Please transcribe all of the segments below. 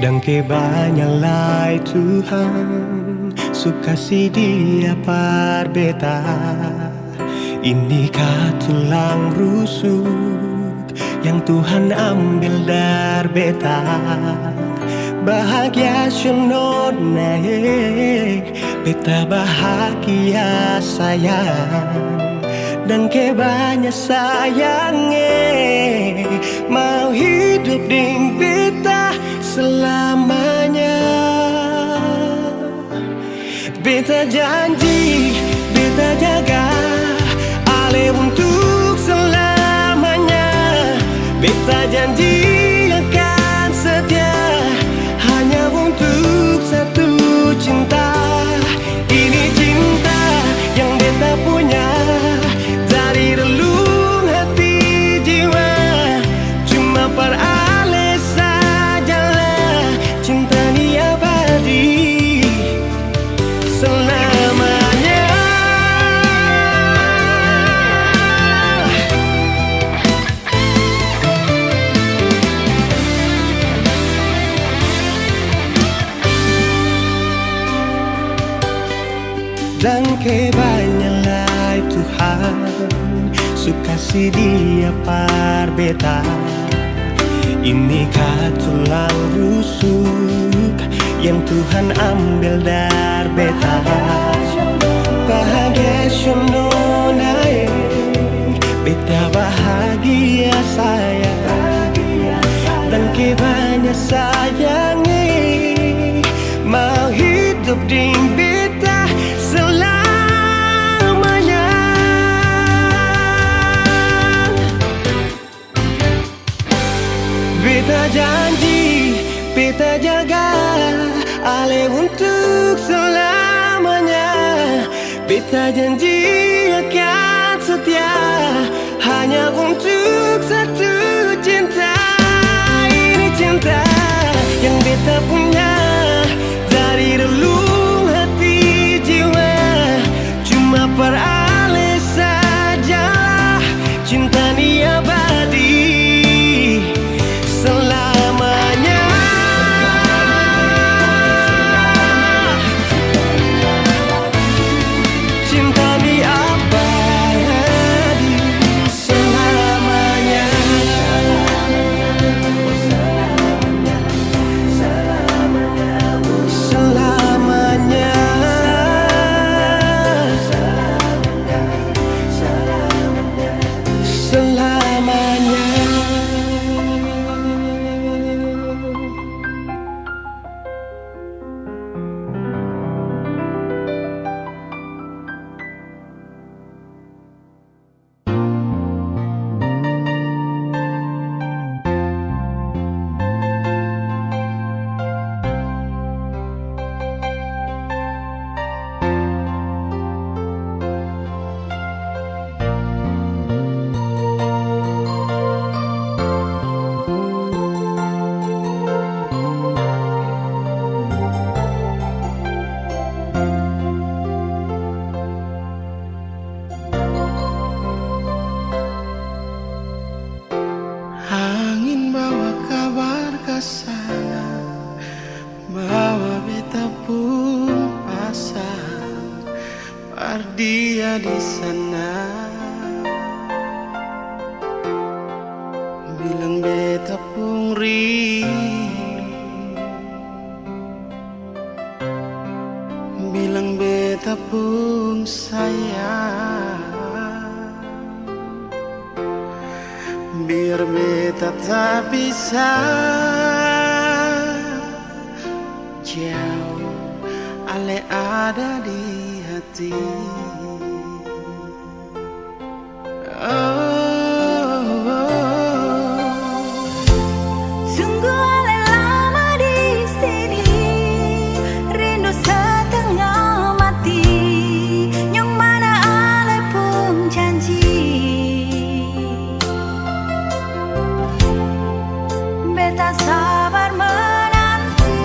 Dan kebanyakan Tuhan suka si dia par beta. Ini tulang rusuk yang Tuhan ambil dari beta. Bahagia siono naik, beta bahagia sayang. Dan kebanyakan sayangnya mau hidup ding beta selamanya. Beta janji, beta jaga ale untuk selamanya. Beta janji akan setia hanya untuk satu cinta. Ini cinta yang beta punya dari relung hati jiwa. Cuma per ale sajalah cinta ni abadi selamanya. Dan kebanyakan Tuhan suka si dia par beta. Ini tulang rusuk yang Tuhan ambil dari beta. Bahagia siono naik, beta bahagia sayang. Dan kebanyakan sayangnya mau hidup ding beta selamanya. Beta janji, beta jaga ale untuk selamanya. Beta janji akan setia hanya untuk satu cinta. Ini cinta yang beta punya dari relung hati jiwa. Cuma per ale sajalah cinta ni abadi selamanya. Cinta ni abadi selamanya. Selamanya. Selamanya. Angin bawa kabar ke sana, bawa beta pun pasang par dia di sana. Bilang beta pun rindu, bilang beta pun sayang. Biar beta tak bisa jauh, ale ada di hati. Sungguh ale lama di sini, rindu setengah mati. Yang mana ale pun janji beta sabar menanti.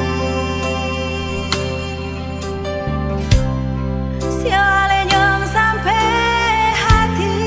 Siale yang sampai hati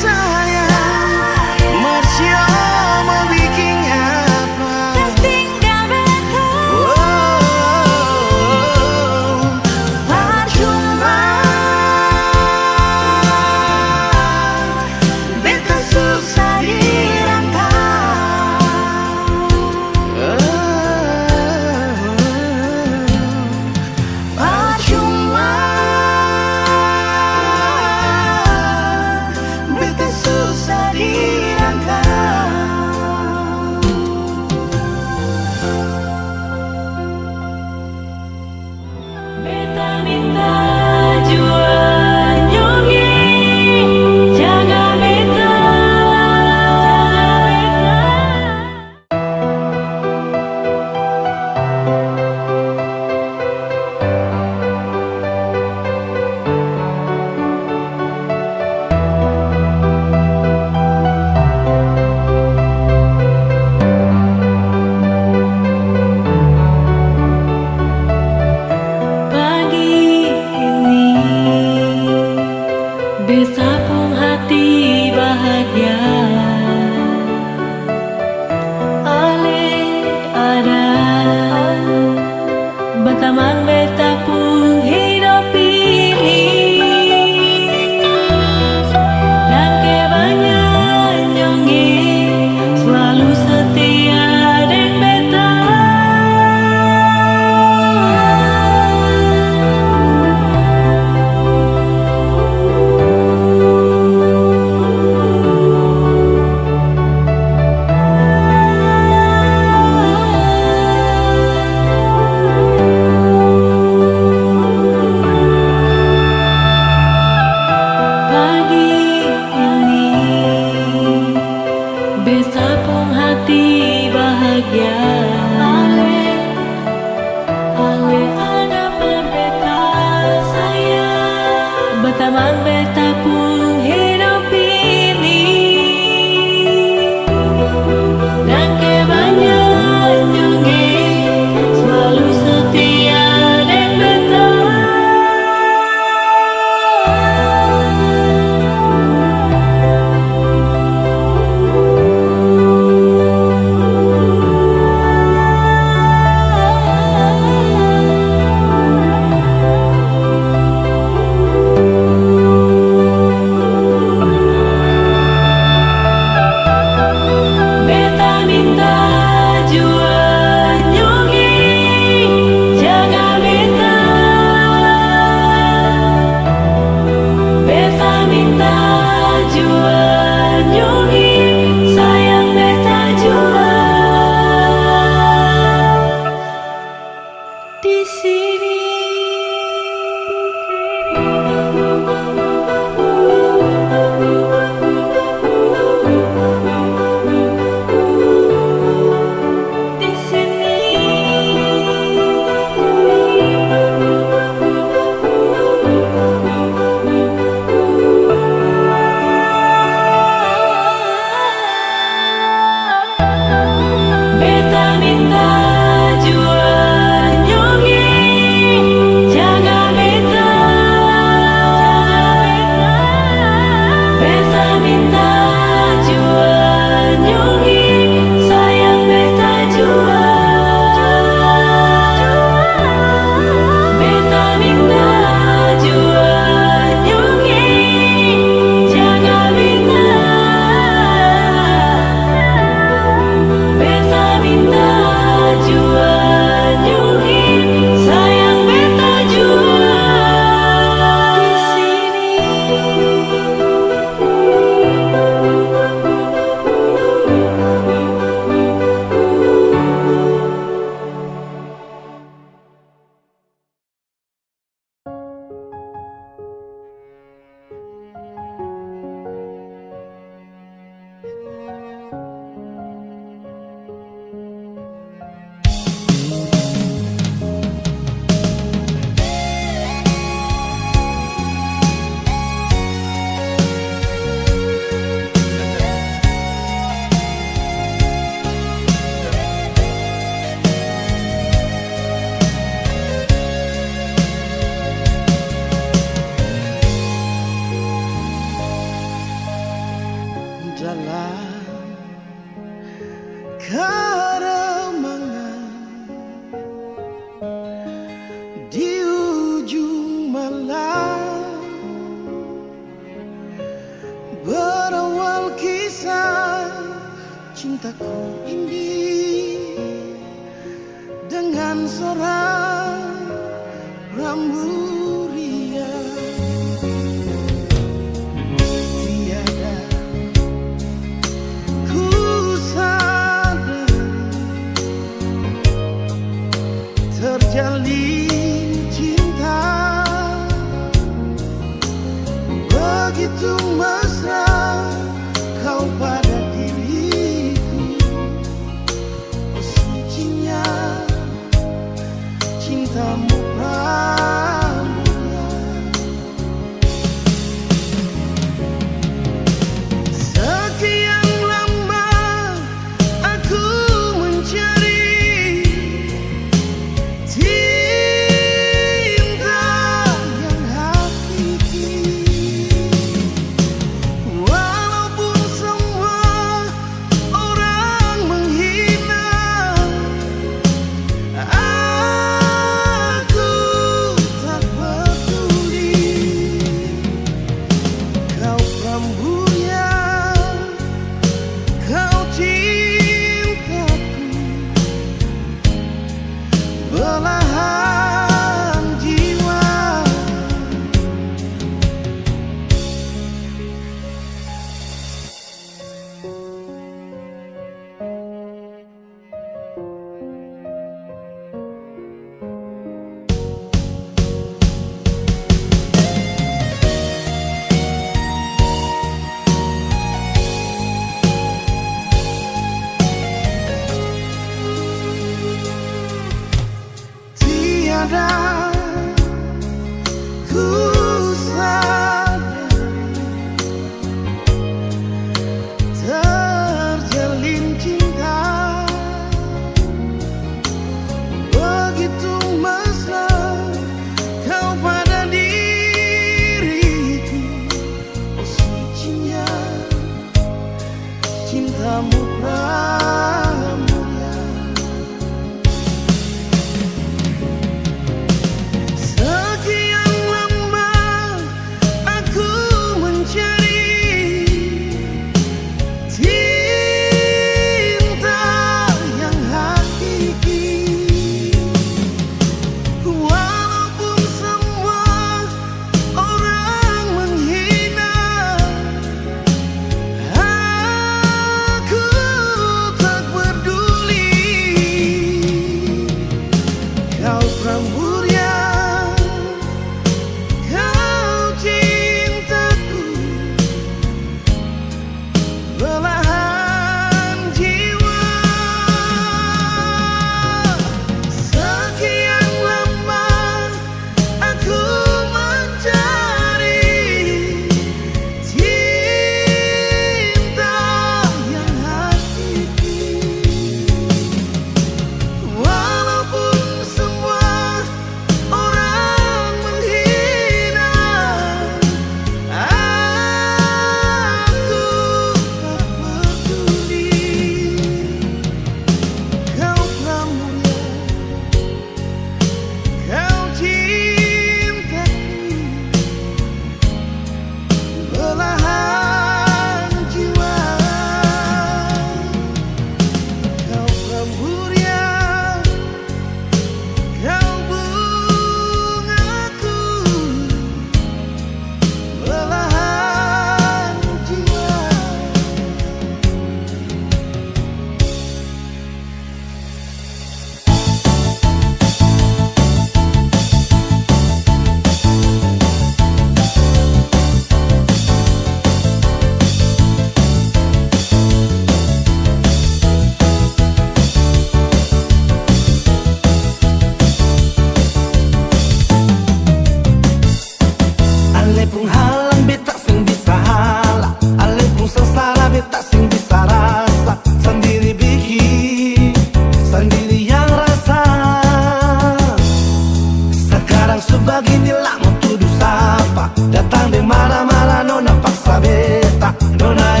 sebeginilah mau tuduh sapa. Datang di mana-mana nona paksa beta. Nona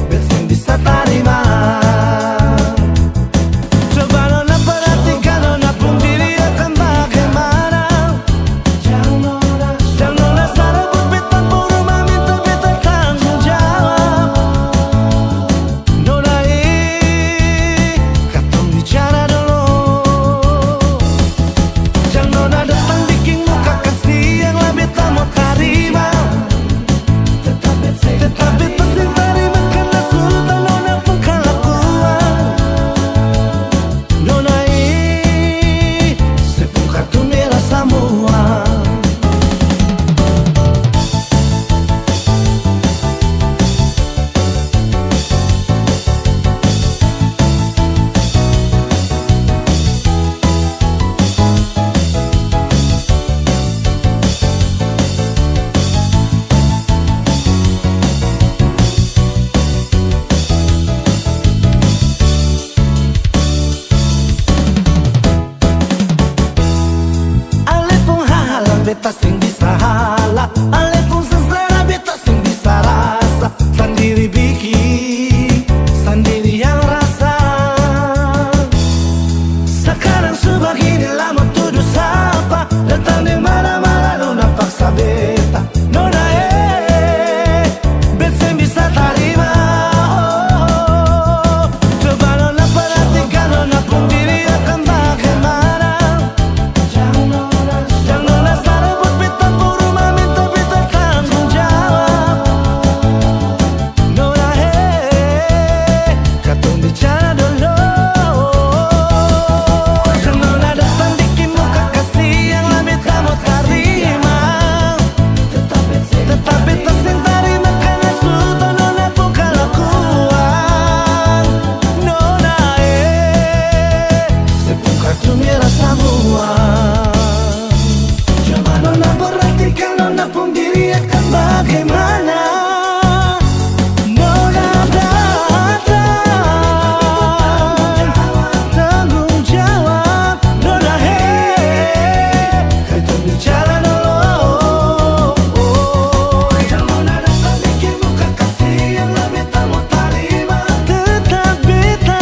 beta bisa terima. Coba nona perhatikan nona pun diri akan bagaimana. Jangan nona sarap beta puru meminta beta tanggung jawab. Nona katong bicara dulu. Jangan nona datang bikin muka kasih yang lah beta mau terima. Tetap beta sing terima karena sultan nona pun kelakuan. Nona sepung kartu merah semua. Ale pun halang beta sing bisa halang. Ale pun seselera beta sing bisa rasa. Sendiri bikin, sendiri yang rasa. Sekarang sebeginilah mau tuduh sapa. Datang di mana-mana nona paksa beta. Nona beta sing bisa terima. Coba nona perhatikan nona pun diri akan bagaimana. Jangan nona sarabut beta puru meminta beta tanggung jawab. Nona katong bicara dulu. Jangan nona datang bikin muka kasih yang lah beta mau terima. Tetap beta sing terima karena sultan nona pun kelakuan. Nona sepung kartu merah semua. Coba nona perhatikan nona pun diri akan bagaimana. Nona datang tanggung jawab. Nona kita bicara dulu. Jangan nona datang bikin muka kasih yang lah beta mau terima. Tetap beta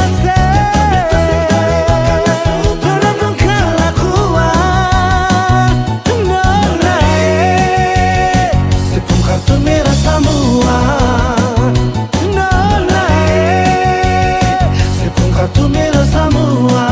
nona pun kelakuan. Nona sepung kartu merah semua. Nona sepung kartu merah semua.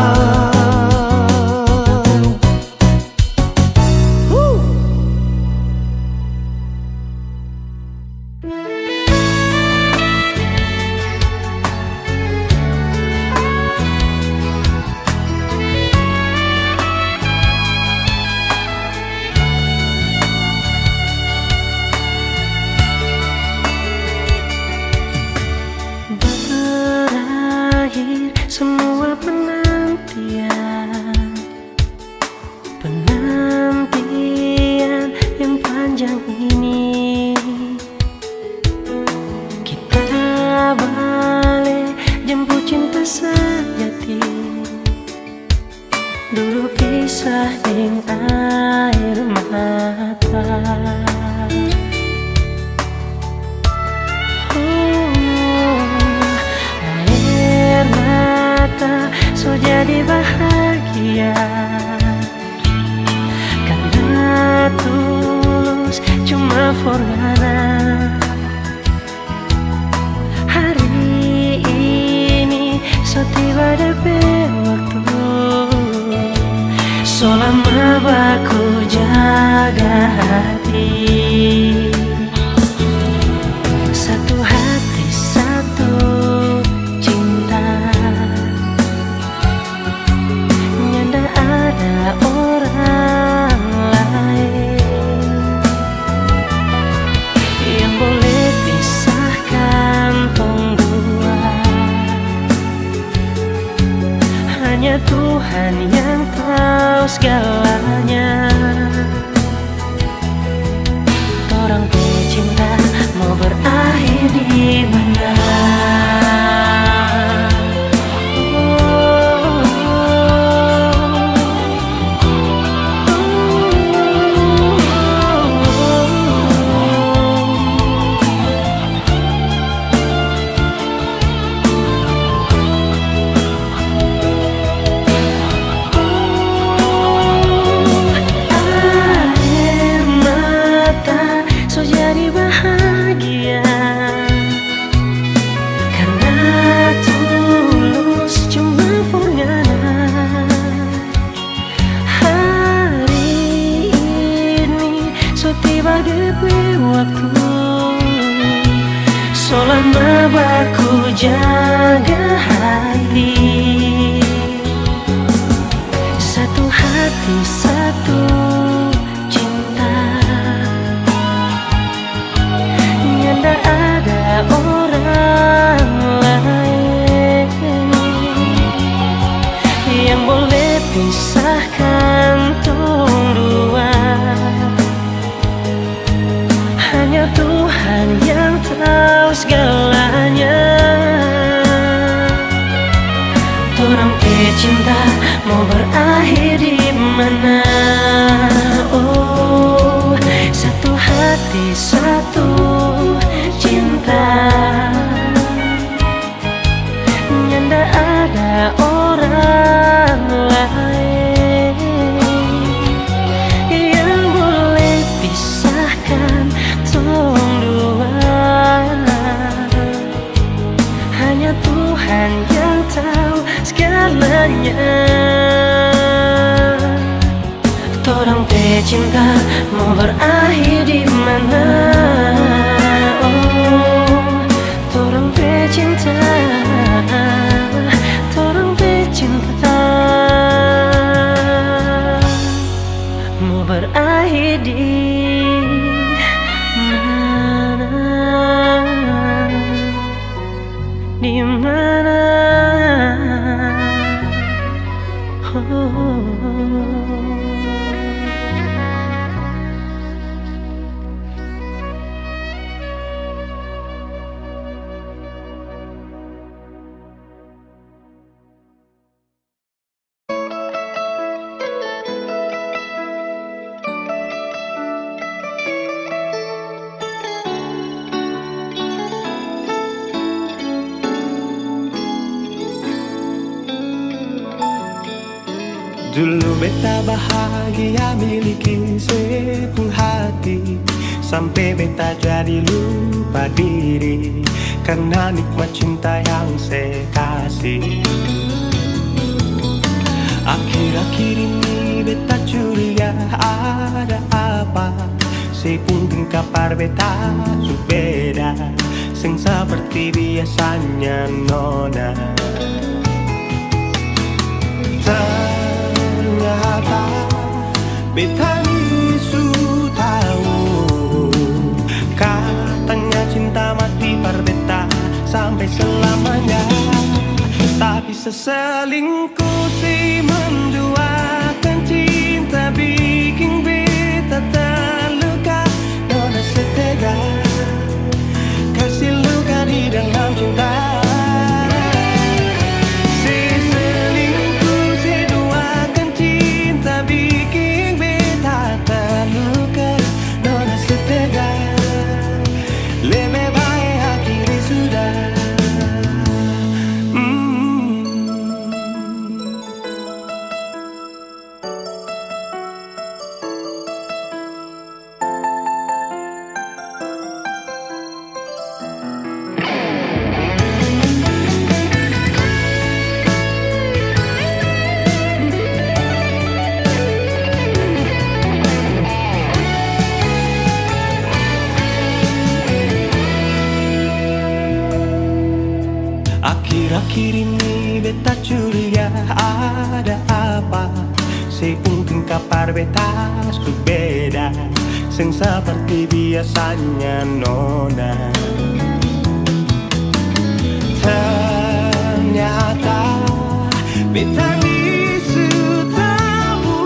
Berakhir semua penantian yang panjang ini. Kita balik jemput cinta sejati. Dulu pisah dengan air mata. Air mata so jadi bahagia karena tulus cuma forgana. Hari ini so tiba DP waktu. Selama baku jaga hati. Satu hati satu cinta. Nyanda ada orang lain yang boleh pisahkan tong dua. Hanya Tuhan yang tahu segalanya. Torang cinta mau berakhir di mana? jaga hati. Satu hati, satu cinta. Nyanda ada orang lain yang boleh pisahkan tong dua. Hanya Tuhan yang tahu segalanya. Torang ke cinta mau berakhir di mana? Oh, satu hati, satu cinta. Nyanda ada orang lain yang boleh pisahkan tong dua. Hanya Tuhan yang tahu segalanya. Torang teh cinta mau berakhir di mana? Oh, torang teh cinta, torang teh cinta mau berakhir di mana? Di mana? Oh. Dulu beta bahagia miliki sepenuh hati, sampai beta jadi lupa diri karena nikmat cinta yang saya kasih. Akhir-akhir ini beta curiga ada apa, saya pun kabar beta berbeda, sing seperti biasanya nona. Ternyata beta ni su tahu, katanya cinta mati par beta sampai selamanya. Tapi seselingkuh si menduakan cinta bikin beta terluka. Nona setega kasih luka di dalam cinta. Akhir-akhir ini beta curiga ada apa, saya pun kabar beta berbeda, sing seperti biasanya nona. Ternyata beta ni su tahu,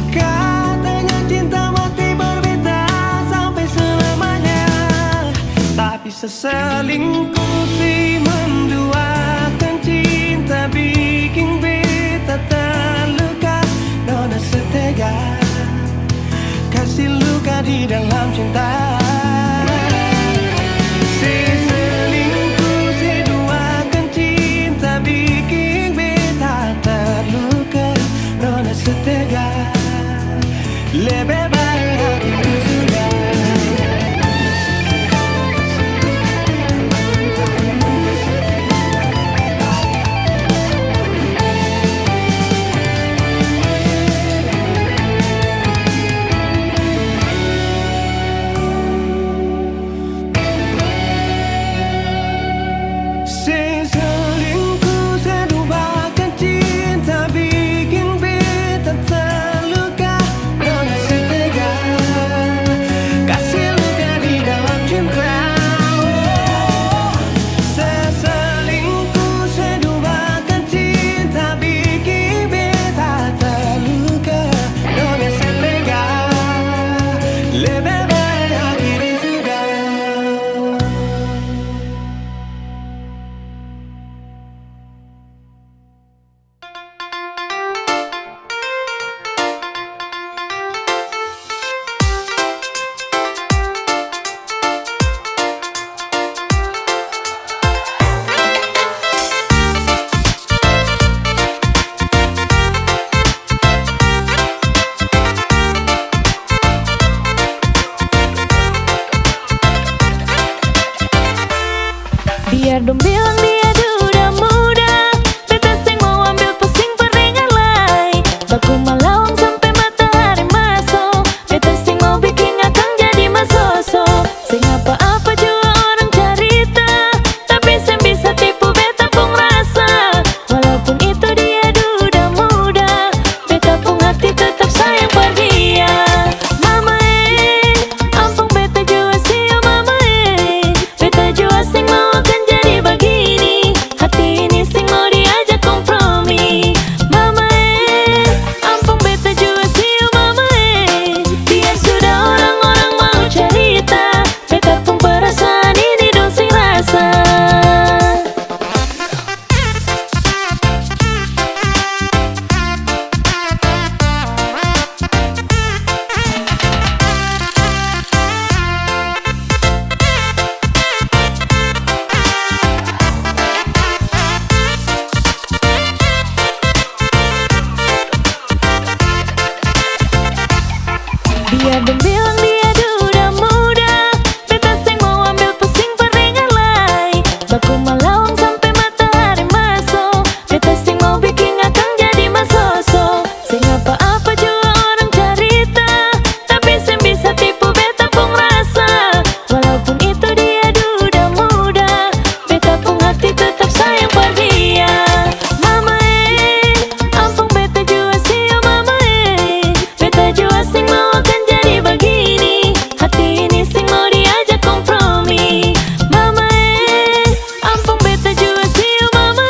katanya cinta mati berbeda sampai selamanya. Tapi seselingkuh si menduakan cinta bikin beta terluka. Nona setega kasih luka di dalam cinta. Seselingkuh si duakan cinta bikin beta terluka. Nona setega lebih baik hati sudah. Kadang bilang dia duda muda, beta seng mau ambil pusing peringan lai. Baku malawang sampai matahari masuk, beta seng mau bikin akang jadi masoso. Seng apa-apa juga orang cerita, tapi seng bisa tipu beta pung rasa. Walaupun itu dia duda muda, beta pung hati tetap sayang per dia. Mama ampun beta jua siu mama beta jua sing mau akan jadi begini. Hati ini sing mau diajak kompromi. Mama ampun beta jua siu mama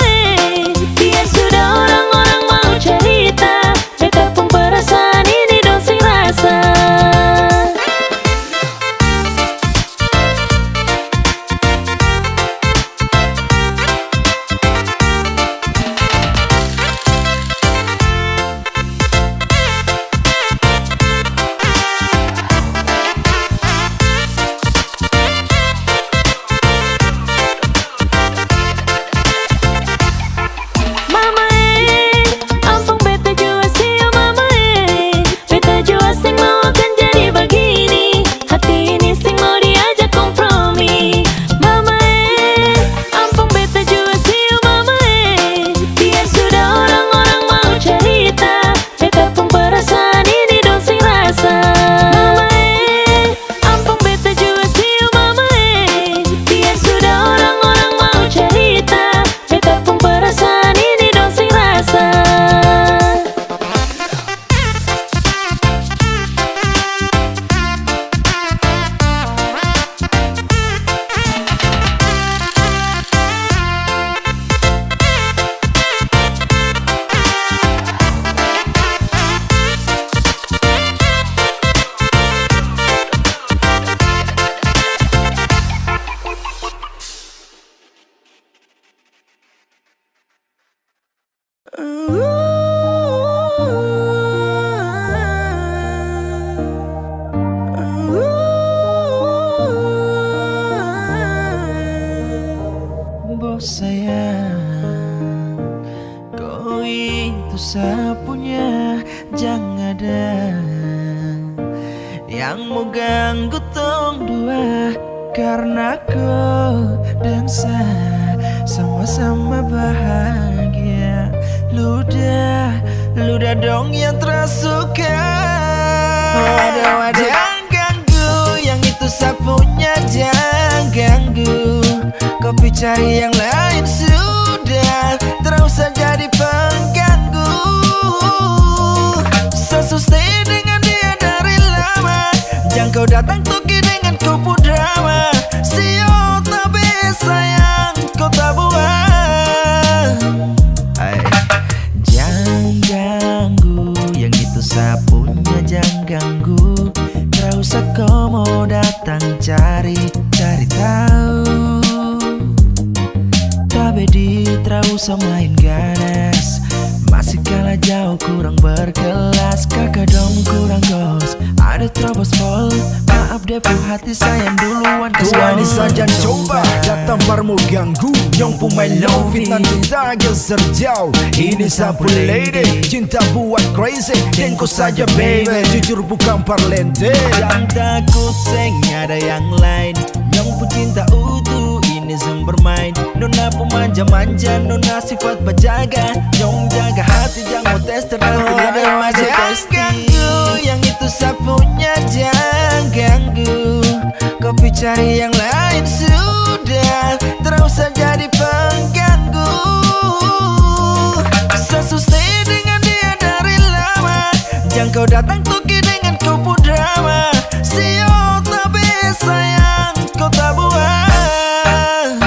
biar sudah orang-orang mau cerita, beta pun perasaan ini dong sing rasa. Mama ampun beta jua siu mama beta jua sing mau akan jadi begini. Hati ini sing mau diajak kompromi. Mama ampun beta jua siu mama biar sudah orang-orang mau cerita, beta pun perasaan ini dong sing rasa. Mama ampun beta jua siu mama biar sudah orang-orang mau cerita, beta pun perasaan ini dong sing rasa. Bos sayang, kau itu sapunya, jangan ada yang mau ganggu tong dua. Karena kau dan saya sama-sama bahagia. Ludah dong yang tersuka. Jangan ganggu yang itu sapunya, jangan ganggu. Kopi cari yang lain sudah, terus usah jadi pengganggu. Sesustain dengan dia dari lama, jangan kau datang tuki dengan kupu drama. Sio tapi sayang kau tak buang. Jangan ganggu yang itu sapunya, jangan ganggu. Terus usah kau mau datang cari tahu. Bedi terus main ganas, masih kalah jauh kurang berkelas. Kakak dong kurang gos, ada terobos pol. Maaf deh hati sayang duluan. Tuani saja coba datang parmu ganggu. Yang pemain low fitnah cinta geser jauh. Ini sapu lady, cinta buat crazy. Dan kau saja baby, jujur bukan parlente. Jangan takut seng ada yang lain. Yang pun cinta utuh ini seng bermain. Nona pemanja-manja, nona sifat berjaga. Nyong jaga hati, jangan mau tes nanti ada maju tes. Ganggu yang itu sapunya, jangan ganggu. Kopi cari yang lain sudah, terus usah jadi pengganggu. Sesustain dengan dia dari lama, jangan kau datang tuki dengan kupu drama. Sio tapi sayang kau tak buang.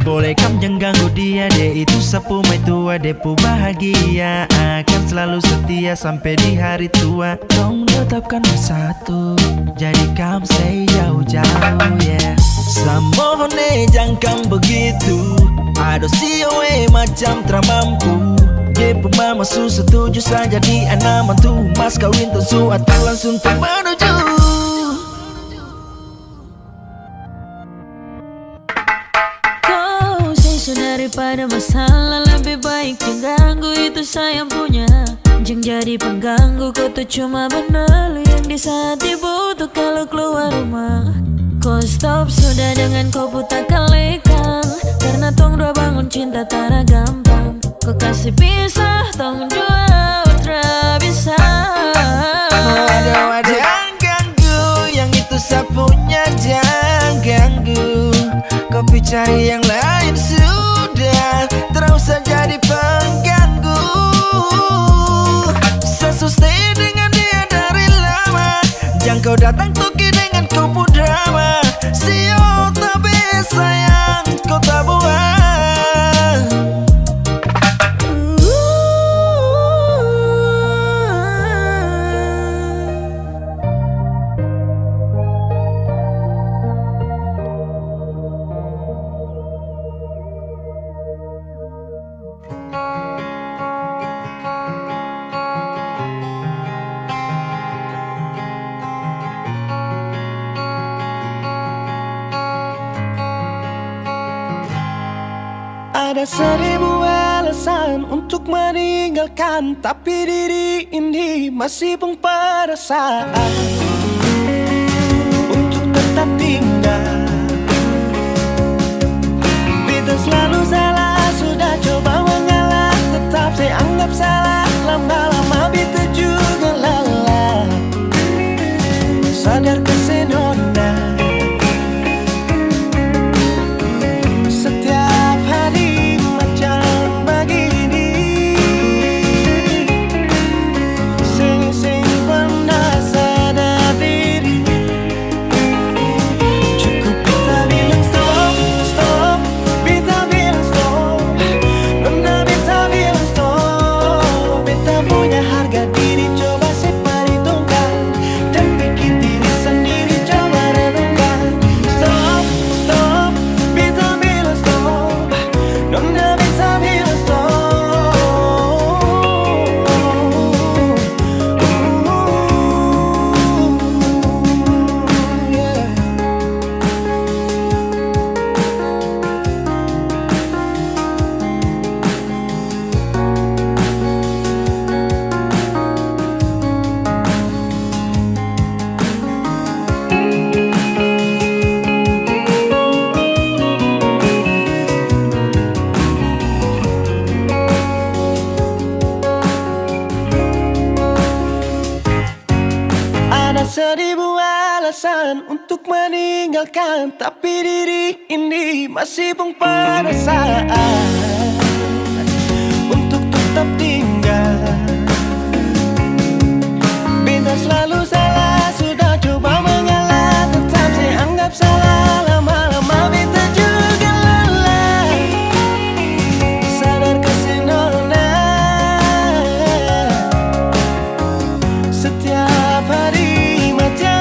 Boleh kam jangan ganggu dia, dia itu sapu mai tua. Depu bahagia akan selalu setia sampai di hari tua. Tong tetapkan bersatu, jadi kam say jauh-jauh yeah. Samohone jangan kam begitu, ado sioe macam teramampu. Depu mama su setuju saja di anak mantu. Mas kawin tentu atau langsung menuju. Daripada masalah lebih baik jangan ganggu itu sayang punya. Jangan jadi pengganggu, kau tuh cuma benerlin di saat dibutuh kalau keluar rumah. Kau stop sudah dengan kau buta kalikan, karena tong dua bangun cinta tara gampang. Kau kasih pisah tong dua utra bisa. Waduh, jangan ganggu, yang itu sapunya jangan ganggu. Kopi cari yang lain sudah, terus usah jadi pengganggu. Sesustain dengan dia dari lama, jangan kau datang tuki dengan kupu drama. Sio tapi sayang kau tak buat. Ada 1000 alasan untuk meninggalkan, tapi diri ini masih pun perasaan untuk tetap tinggal. Beta selalu salah, sudah coba mengalah, tetap saya anggap salah. Lama-lama beta juga lelah, sadar kesenona. Untuk meninggalkan, tapi diri ini masih pun perasaan untuk tetap tinggal. Beta selalu salah, sudah coba mengalah, tetap saya anggap salah. Lama-lama beta juga lelah, sadar kesenona. Setiap hari macam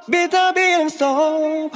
beta bilang stop.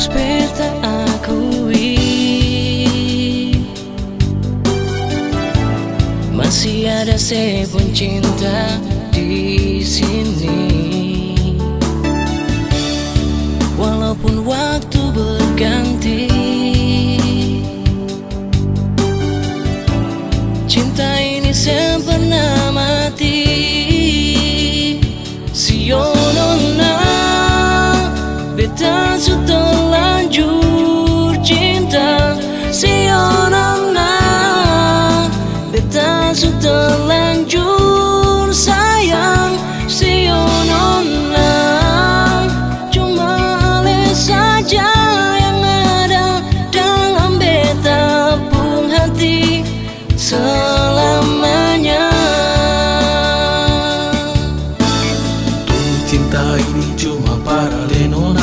harus beta akui, masih ada sebon cinta di sini. Walaupun waktu berganti, cinta ini sempurna mati. Sionona, beta sudah lanjur cinta. Sionona, beta sudah lanjur sayang. Sionona, cuma ale saja yang ada dalam beta pun hati selamanya. Cinta ini cuma para lenona,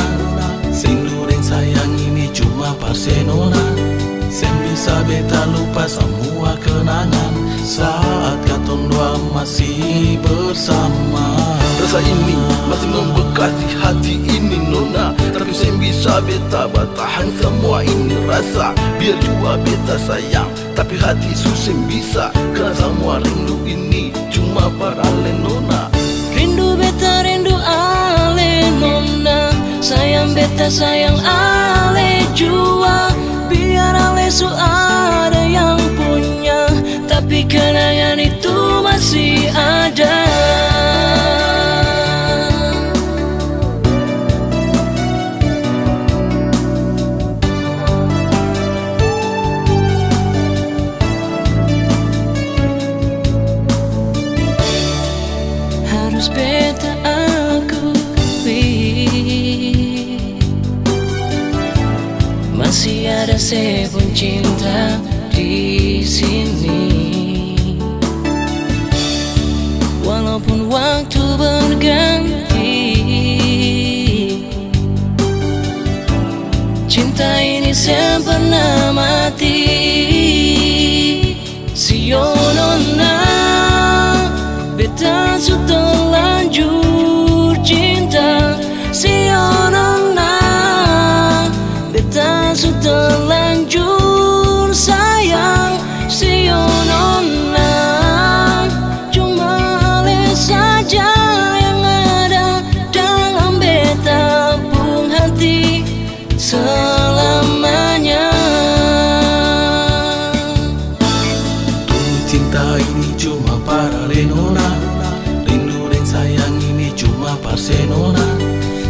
sendu dan sayang ini cuma parsenona. Sen bisa beta lupa semua kenangan saat katong dua masih bersama. Rasa ini masih membekas di hati ini nona, tapi sen bisa beta bertahan semua ini rasa. Biar jua beta sayang, tapi hati susah bisa, karena semua rindu ini cuma para lenona. Rindu beta rindu ale nona, sayang beta sayang ale jua. Biar ale su ada yang punya, tapi kenangan itu masih ada. Harus beta akui, masih ada sebon cinta di sini. Walaupun waktu berganti, cinta ini sempurna mati. Sionona, beta sudah lanjur cinta. Sionona, beta sudah lanjur sayang. Sionona, cuma ale saja yang ada dalam beta pun hati selamanya. Cinta ini cuma para lenona, rindu dan sayang ini cuma parsenona.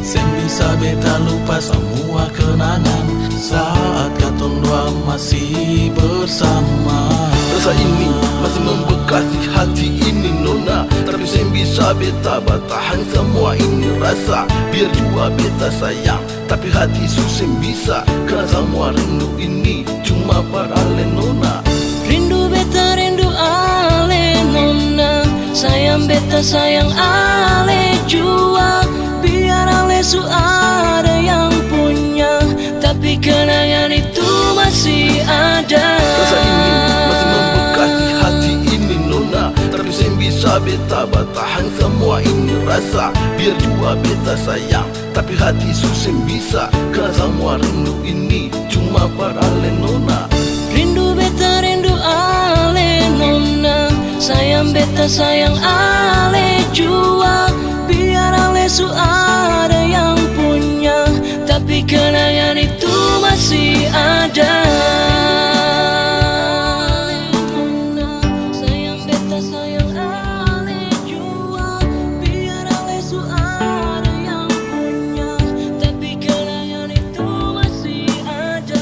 Sen bisa beta lupa semua kenangan saat katong dua masih bersama. Rasa ini masih membekas di hati ini nona, tapi sen bisa beta bertahan semua ini rasa. Biar jua beta sayang, tapi hati susah bisa, karena semua rindu ini cuma para lenona. Rindu beta rindu ale nona, sayang beta sayang ale jua. Biar ale su ada yang punya, tapi kenangan itu masih ada. Rasa ini masih membekas di hati ini nona, tapi sen bisa beta bertahan semua ini rasa. Biar jua beta sayang, tapi hati susah bisa, karena semua rindu ini cuma para lenona. Rindu beta rindu ale nona, sayang beta sayang ale jua. Biar ale su ada yang punya, tapi kenangan itu masih ada. Sayang beta sayang ale jua. Biar ale su ada yang punya, tapi kenangan itu masih ada.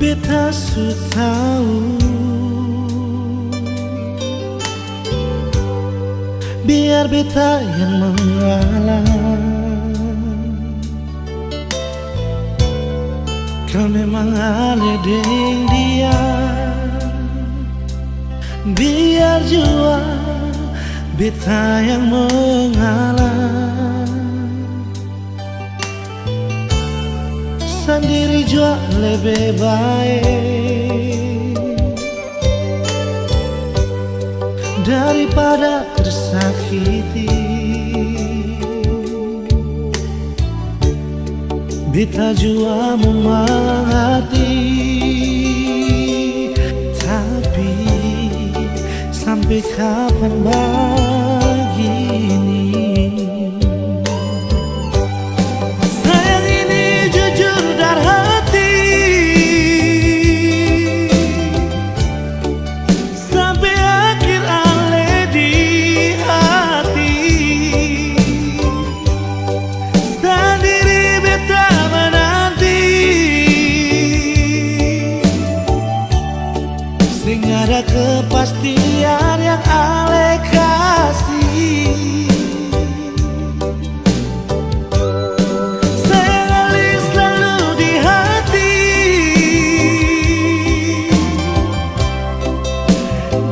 Beta su tahu biar beta yang mengalah. Kau memang ale deng dia, biar jua beta yang mengalah. Sendiri jua lebih baik daripada tersakiti. Beta jua mengerti, tapi sampai kapan begini? Sayang ini jujur dari hati, sampai akhir ale di hati. Sendiri beta menanti, sing ada kepastian yang ale kasih. Sayang ale selalu di hati,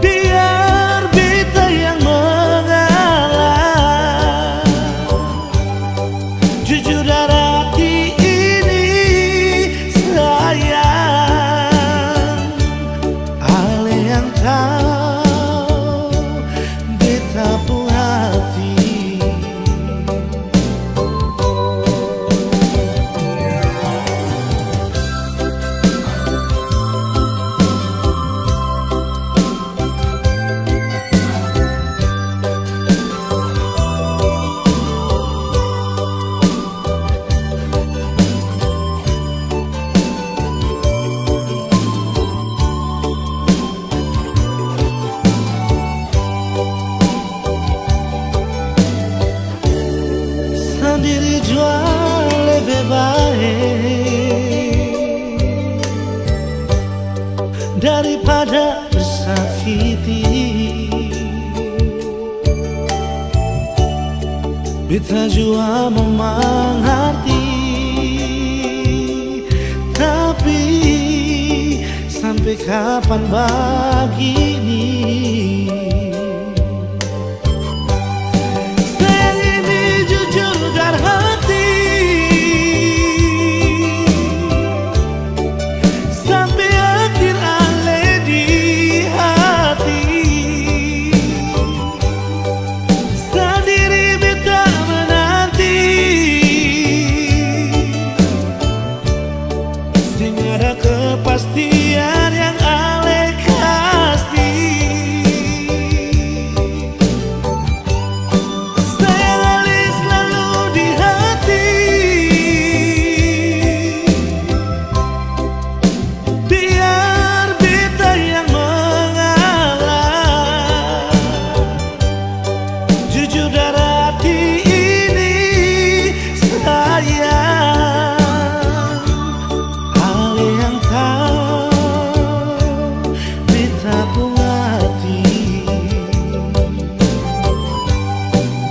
biar beta yang mengalah. Jujur dari hati ini sayang, ale yang tahu beta pun hati. Sendiri jua lebih baik daripada tersakiti. Beta jua mengerti, tapi sampai kapan begini? Sayang ini jujur dari hati, sampai akhir ale di hati. Sendiri beta menanti, sing ada kepastian yang ale kasih. Sayang ale selalu di hati, biar beta yang mengalah. Jujur dari hati ini sayang, ale yang tahu beta pun hati.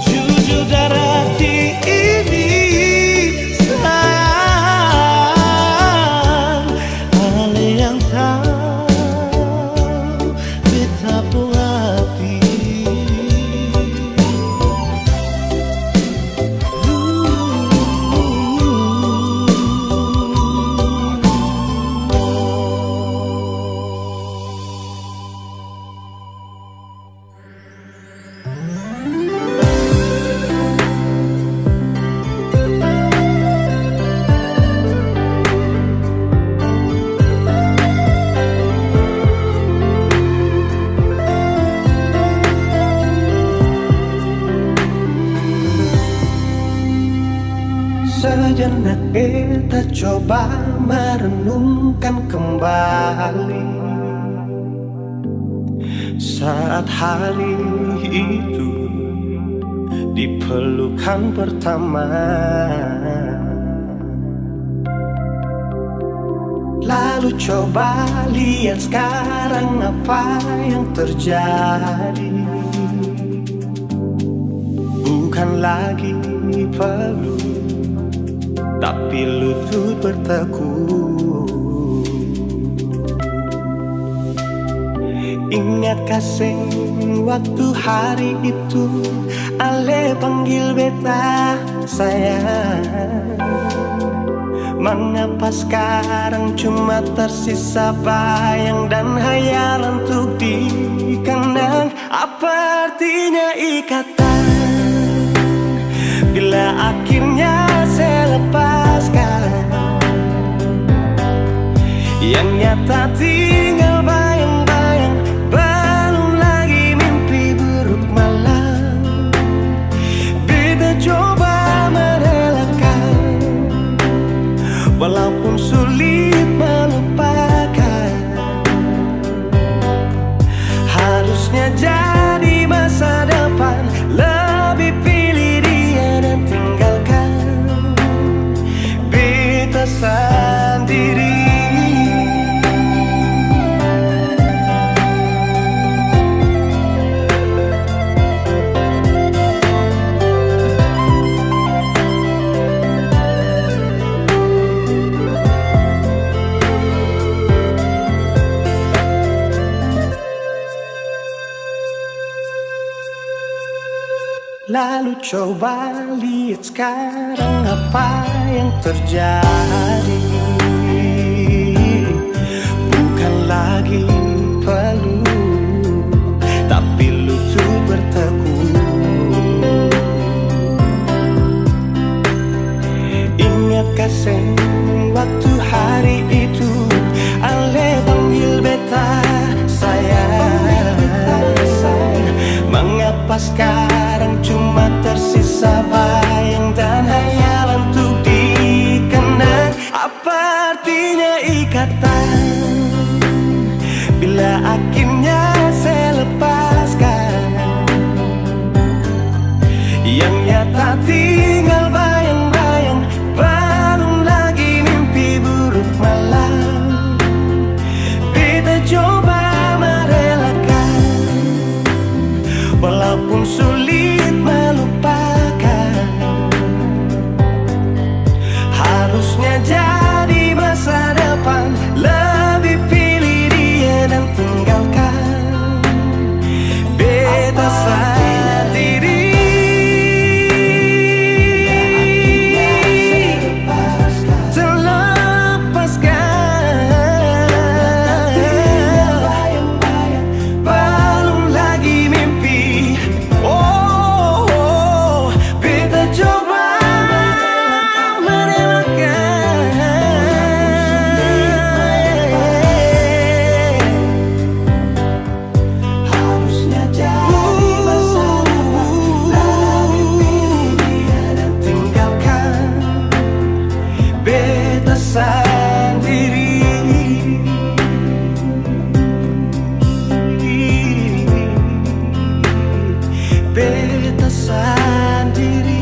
Jujur dari hati ini sayang, ale yang tahu beta pun hati. Sejenak beta coba merenungkan kembali saat hari itu di pelukan pertama. Lalu coba lihat sekarang apa yang terjadi. bukan lagi perlu, tapi lutut bertekuk. Ingatkah sing waktu hari itu Ale panggil beta sayang? Mengapa sekarang cuma tersisa bayang dan hayalan untuk dikenang? Apa artinya ikatan bila akhirnya saya lepaskan? Yang nyata tinggal bayang-bayang, belum lagi mimpi buruk malam. Beta coba merelakan, walaupun sulit melupakan. Harusnya jadi masa depan, lebih pilih dia dan tinggalkan beta sendiri. Lalu coba lihat sekarang apa yang terjadi. Bukan lagi perlu, tapi lutut bertekuk. Ingatkah seng waktu hari itu Ale panggil beta sayang? Mengapa sekarang cuma tersisa bayang dan hayalan untuk dikenang? Apa artinya ikatan bila akhirnya saya lepaskan? Yang nyata tinggal bayang-bayang, belum lagi mimpi buruk malam. Beta coba merelakan, walaupun sulit melupakan. Harusnya jadi masa depan, lebih pilih dia dan tinggalkan beta sendiri. Beta sendiri.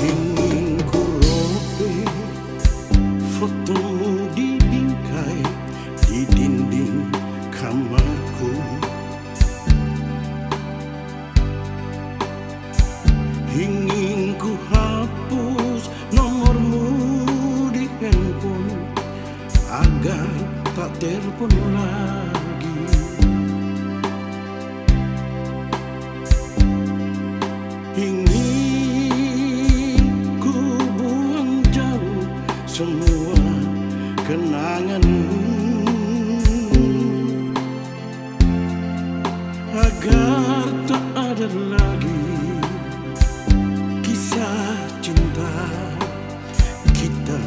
Ingin ku robek fotomu di bingkai di dinding kamarku. Ingin ku hapus nomormu di handphone agar tak telepon lagi. Ingin ku buang jauh semua kenanganmu agar tak ada lagi kisah cinta kita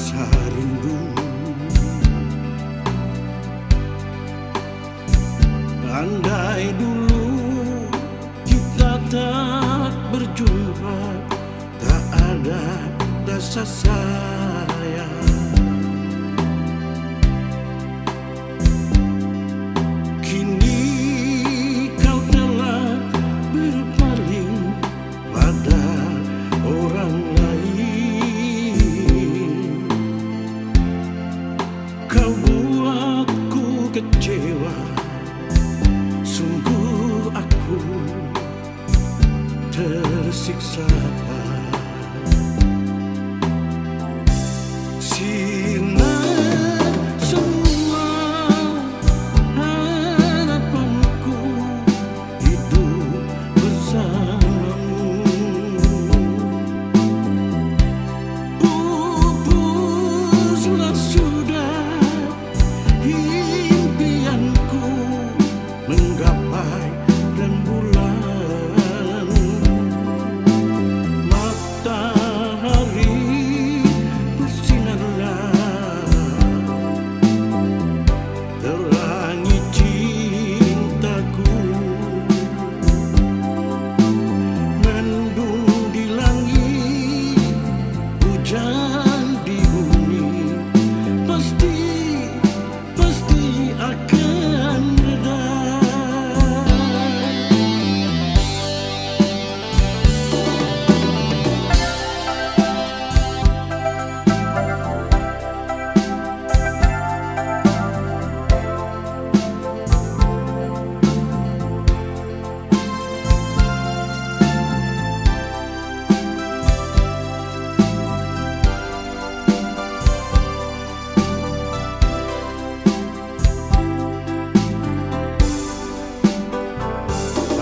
rasa rindu. Andai dulu kita tak berjumpa, tak ada rasa sayang. Kini kau telah berpaling pada orang lain. Kau buatku kecewa, sungguh aku tersiksa. Sinar semua harapanku hidup bersamamu. Pupuslah sudah impianku menggapai rembulan. Matahari bersinarlah, terangi cintaku. Mendung di langit, hujan di bumi, pasti akan reda.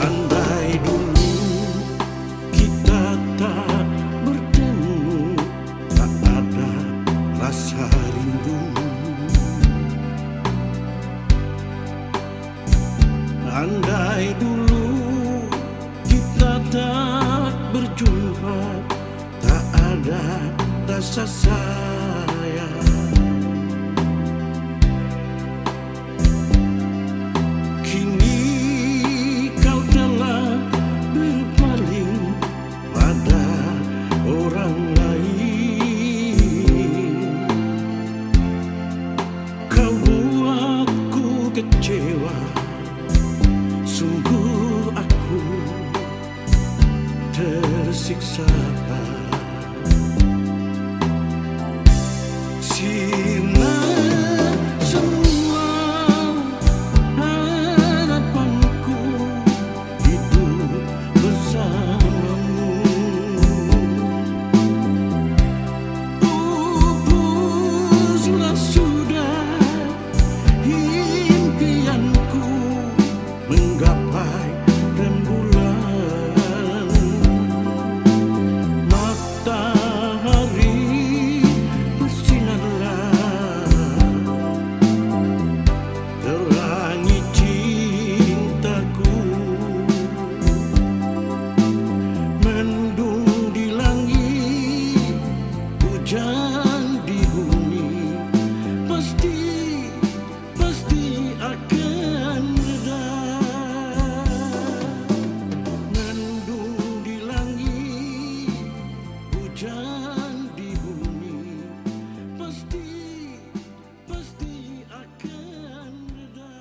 Andai dulu kita tak bertemu, tak ada rasa rindu. Andai dulu kita tak berjumpa, tak ada rasa sayang. Kini kau telah berpaling pada orang lain. Kau buatku kecewa, sungguh aku tersiksa. Sinar semua harapanku hidup bersamamu. Pupuslah sudah impianku menggapai rembulan. Matahari bersinarlah, terangi cintaku. Mendung di langit, hujan di bumi, pasti akan reda. Mendung di langit, hujan di bumi, pasti akan reda.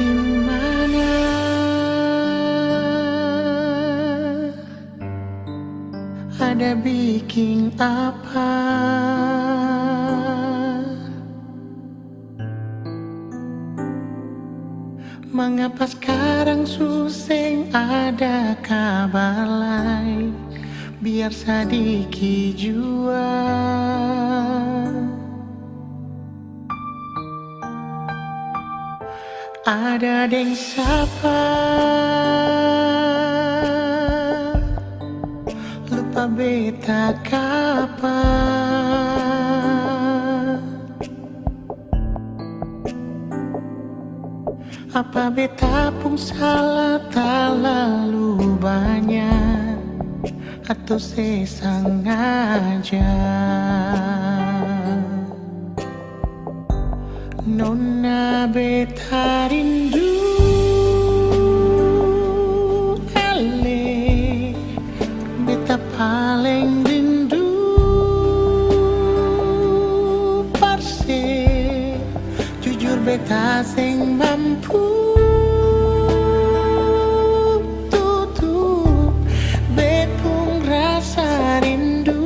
Di mana ada bikin apa? Mengapa sekarang Sekarang suseng ada kabar lain, biar sadiki jua. Ada deng sapa lupa beta kapa. Apa beta pun salah terlalu banyak, atau sesengaja? Nona beta rindu, ale beta paling rindu. Parse jujur beta sing mampu tutup bepung rasa rindu.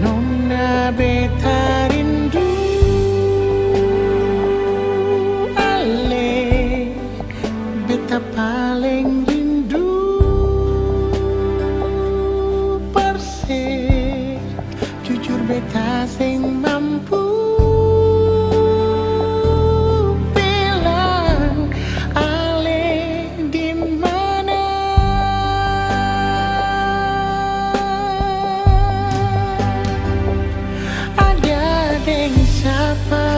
Nona beta rindu, ale beta paling rindu. Perse jujur beta sing mampu bilang ale di mana. Ada deng siapa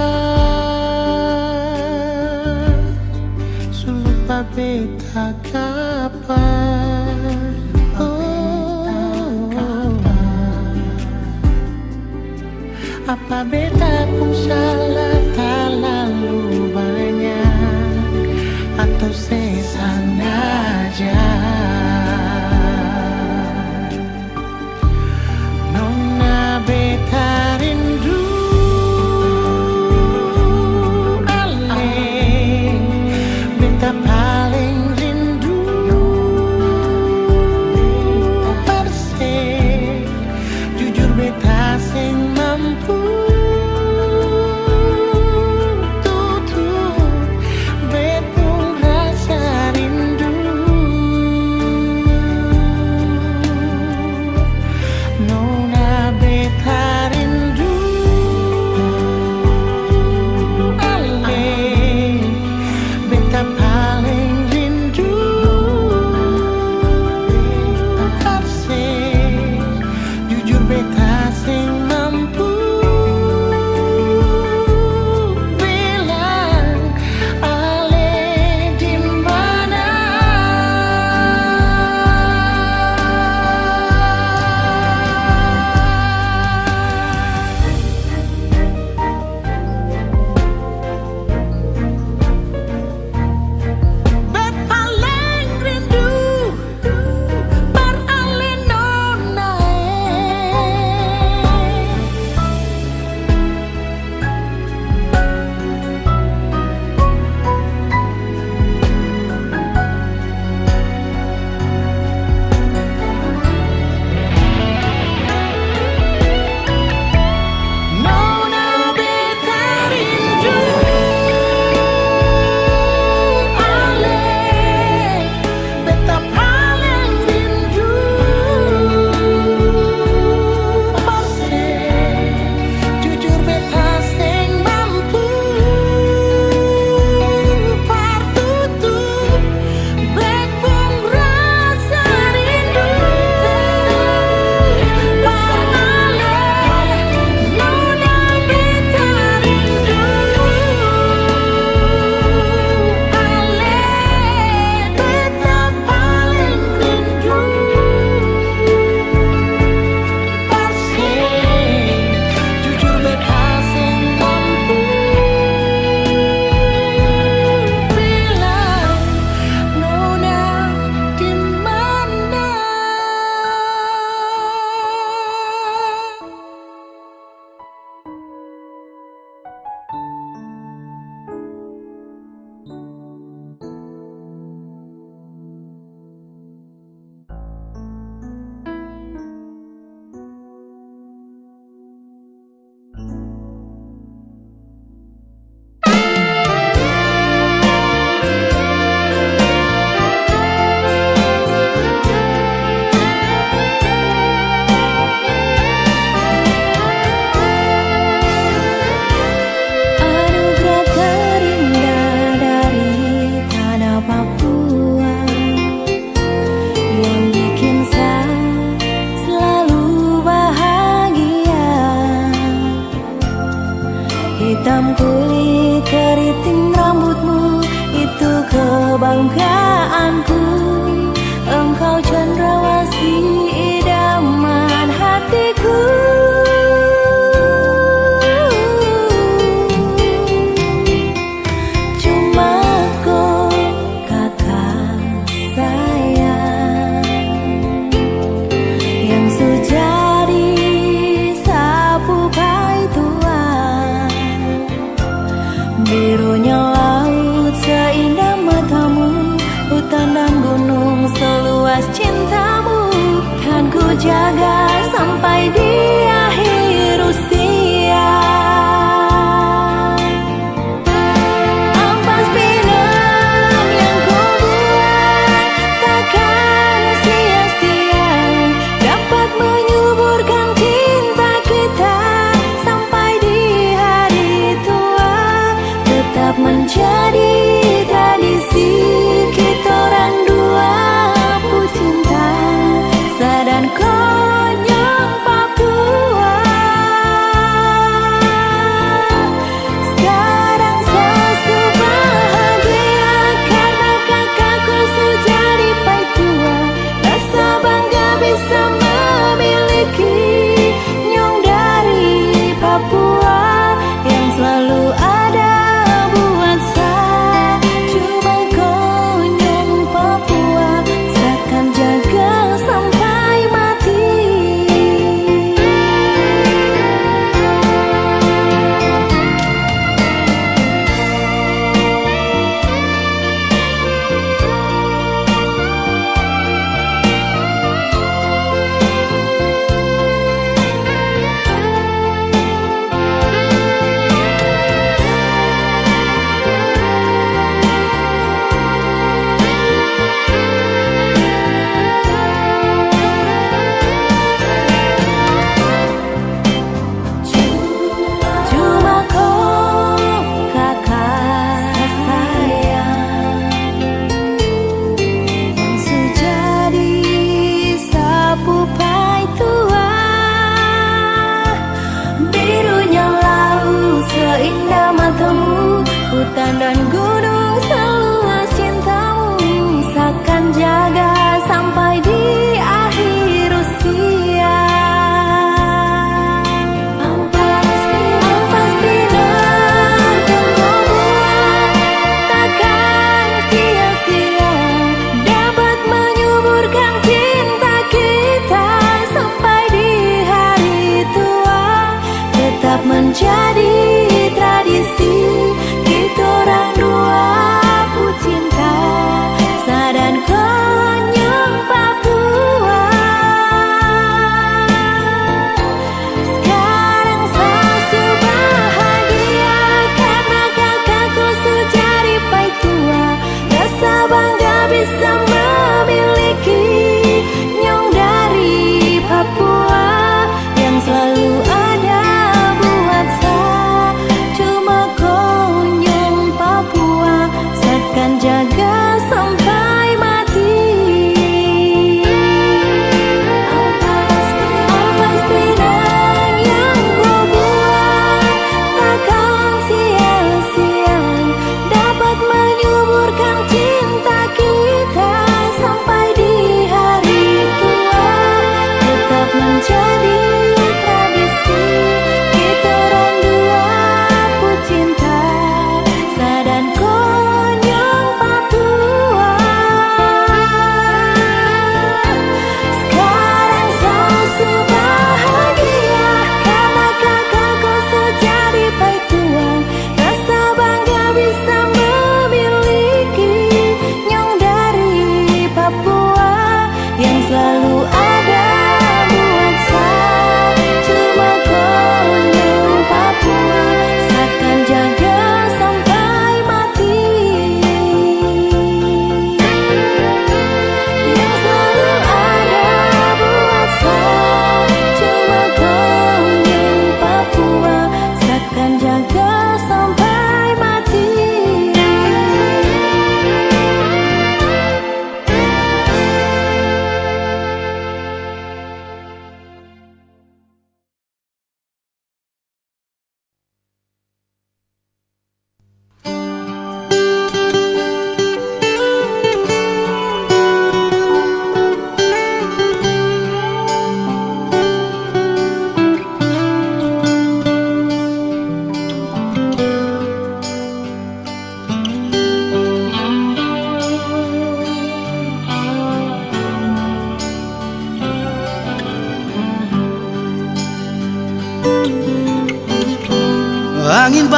sulupa beta kapan. Apa beta pun salah terlalu banyak, atau sesengaja? Nona beta rindu, ale beta paling rindu. Perse jujur beta sing mampu tutup bepung rasa kebanggaanku. Engkau cendrawasih idaman hatiku. Cuma kau kakak sayang yang sejadi sapu pai tua. Birunya laut seindah matamu, hutan dan gunung seluas cintamu. Kan ku jaga sampai di akhir usia. Ampas pinang yang kau buat takkan sia-sia, dapat menyuburkan cinta kita sampai di hari tua. Tetap menjadi tradisi kita orang dua pecinta Sadan Konyong Papua. Sekarang sesu bahagia karena kakakku sudah di pai tua. Rasa bangga bisa memiliki nyong dari Papua yang selalu ada buat saya. Cuma Konyong Papua seakan jaga sampai mati. Cuma kau kakak sayang yang sejadi sapu pai tua. Birunya laut seindah matamu, hutan dan gunung seluas cintamu. Seakan jaga sampai di akhir usia. Ampas pinang yang kau buat takkan sia-sia, dapat menyuburkan cinta kita sampai di hari tua. Tetap menjadi tradisi kita orang dua pecinta Sadan Konyong Papua. Sekarang sesu bahagia karena kakakku sudah di pai tua. Rasa bangga bisa memiliki nyong dari Papua yang selalu ada buat saya. Cuma Konyong Papua seakan jaga sampai mati. Ampas pinang yang kau buat takkan sia-sia, dapat menyuburkan cinta kita sampai di hari tua. Tetap menjadi tradisi kita orang dua pecinta Sadan Konyong Papua. Sekarang sesu bahagia karena kakakku sudah di pai tua. Rasa bangga bisa memiliki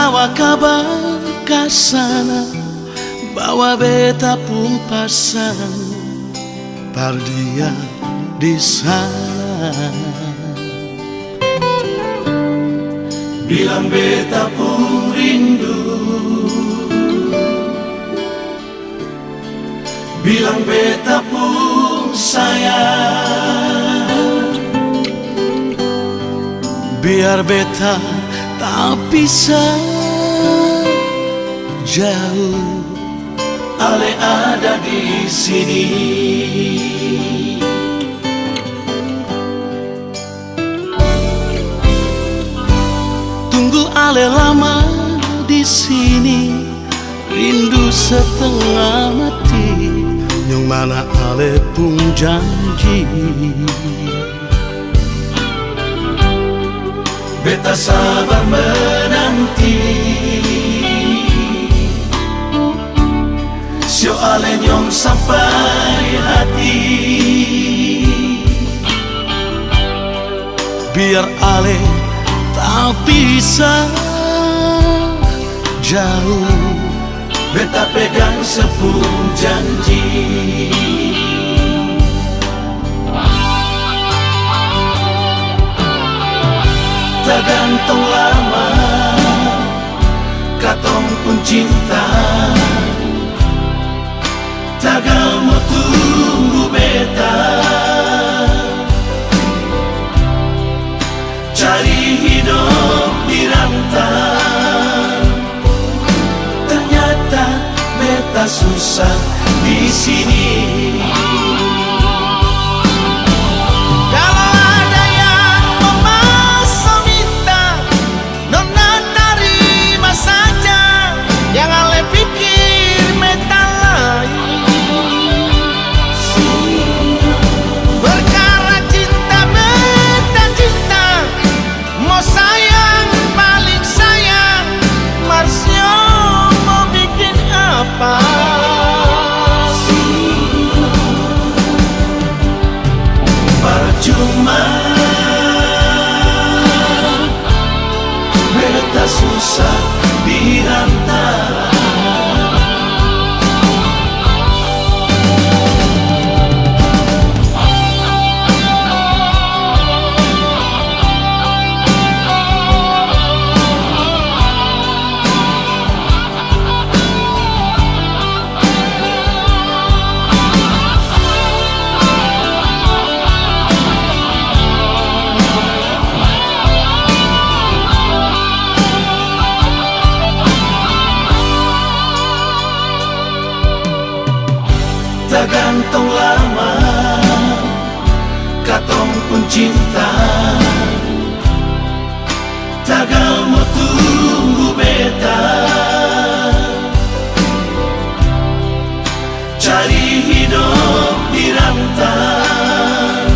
bawa kabar ke sana, bawa beta pun pasang par dia di sana. Bilang beta pun rindu, bilang beta pun sayang, biar beta tak bisa jauh, ale ada di sini. Tunggu ale lama di sini, rindu setengah mati, yang mana ale pun janji. Beta sabar menanti, sio ale nyong sampai hati, biar ale tak bisa jauh, beta pegang sepuluh janji. Tak gantung lama, katong pun cinta, tagal mau tunggu beta, cari hidup di rantau. Ternyata beta susah di sini. Percuma beta susah dirantau. Tak gantung lama, katong pun cinta, tagal mau tunggu beta, cari hidup di rantau.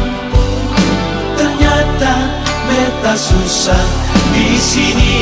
Ternyata beta susah di sini.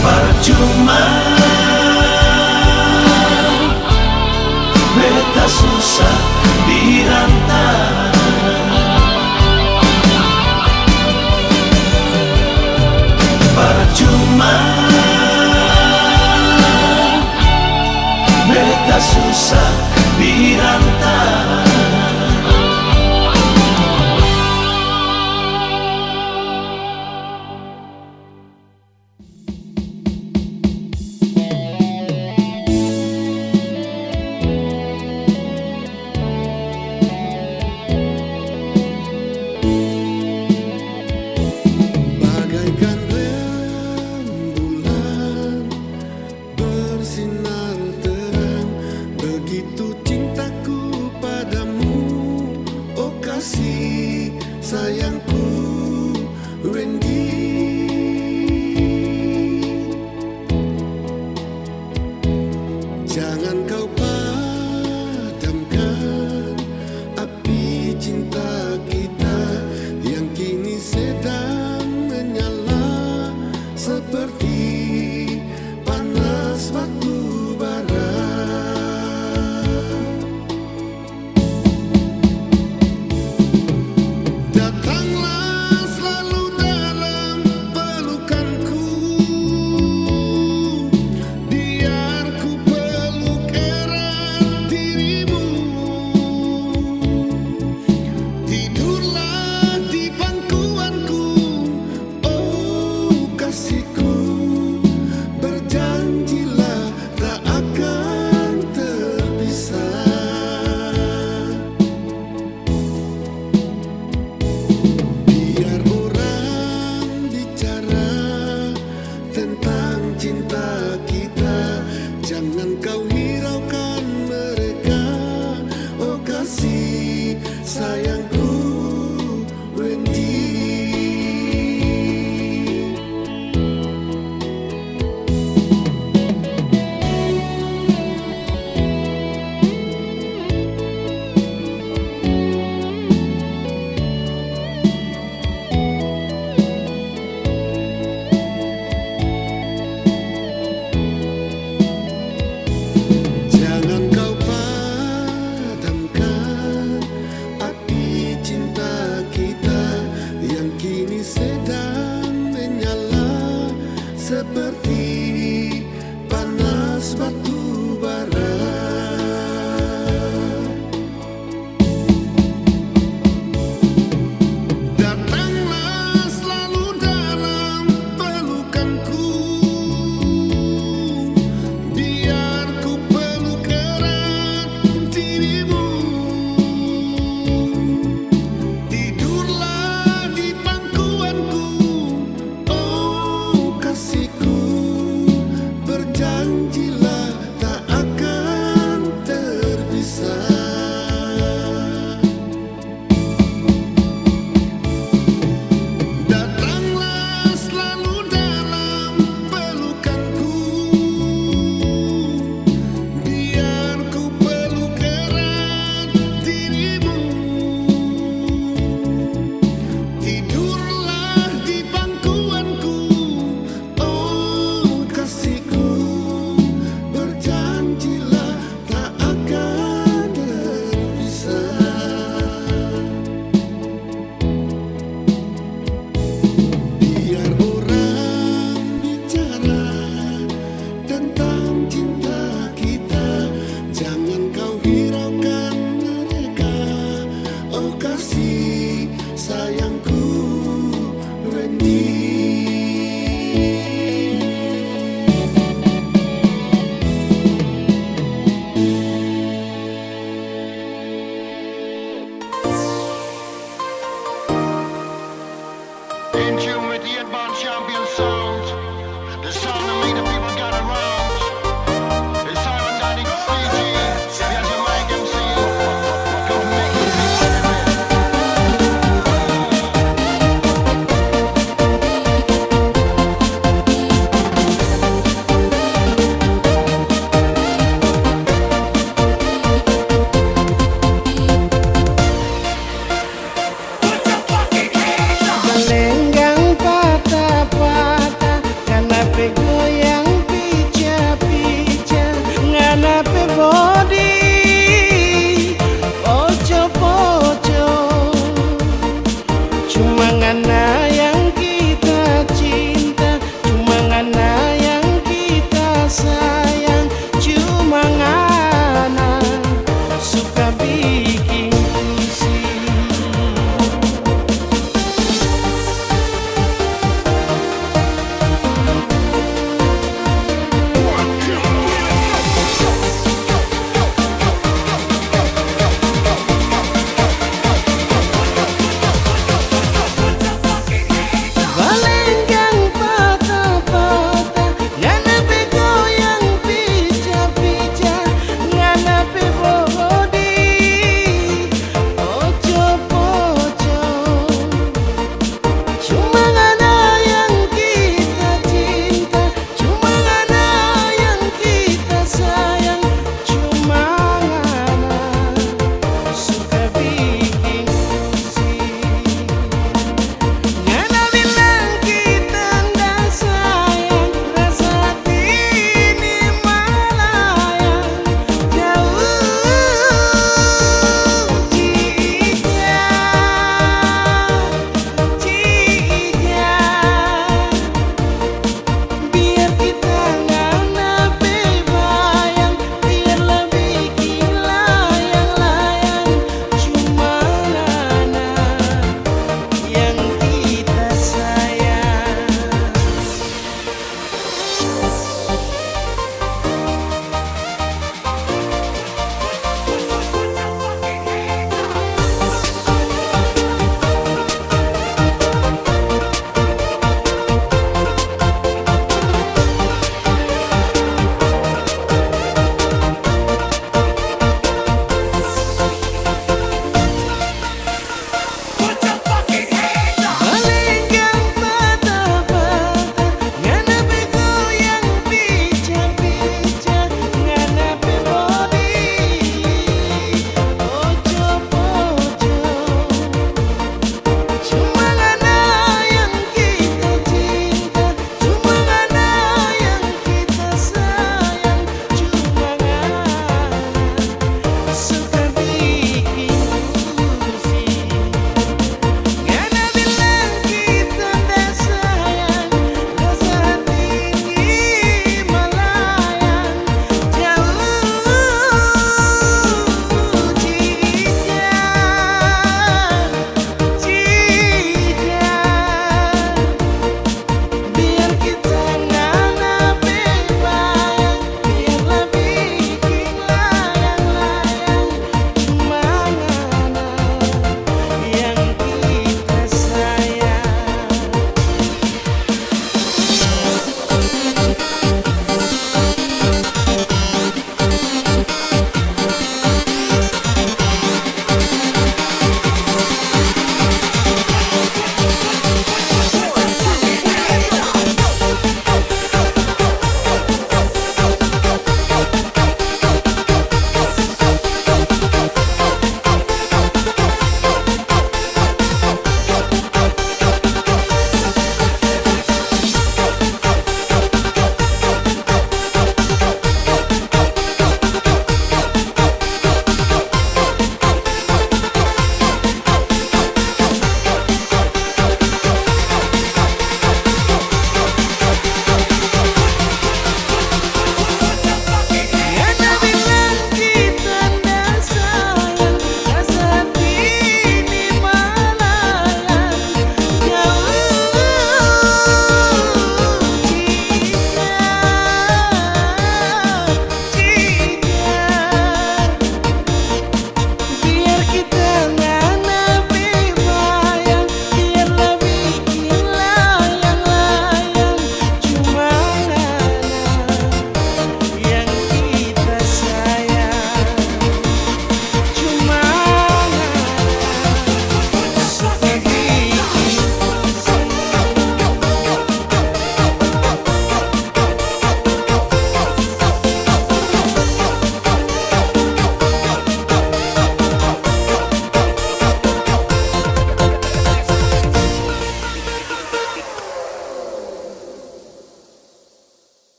Percuma beta susah dirantau. Percuma beta susah dirantau. Sayangku Randy, Jangan kau padamkan api cinta kita yang kini sedang menyala seperti panas batu bara. Datanglah selalu dalam pelukanku, biar ku peluk erat dirimu. Tidurlah di pangkuanku, oh kasihku. Berjanjilah tak akan terpisah. Biar orang bicara tentang cinta kita, jangan kau hiraukan mereka. Oh kasih sayangku Wendy. Jangan kau padamkan api cinta kita yang kini sedang menyala seperti panas batu bara. Datanglah selalu dalam pelukanku, biar ku peluk erat dirimu. Tidurlah di pangkuanku, oh kasihku. Berjanjilah tak akan terpisah. Datanglah selalu dalam pelukanku, biar ku peluk erat dirimu. Tidurlah di pangkuanku, oh kasihku. Berjanjilah tak akan terpisah. Biar orang bicara tentang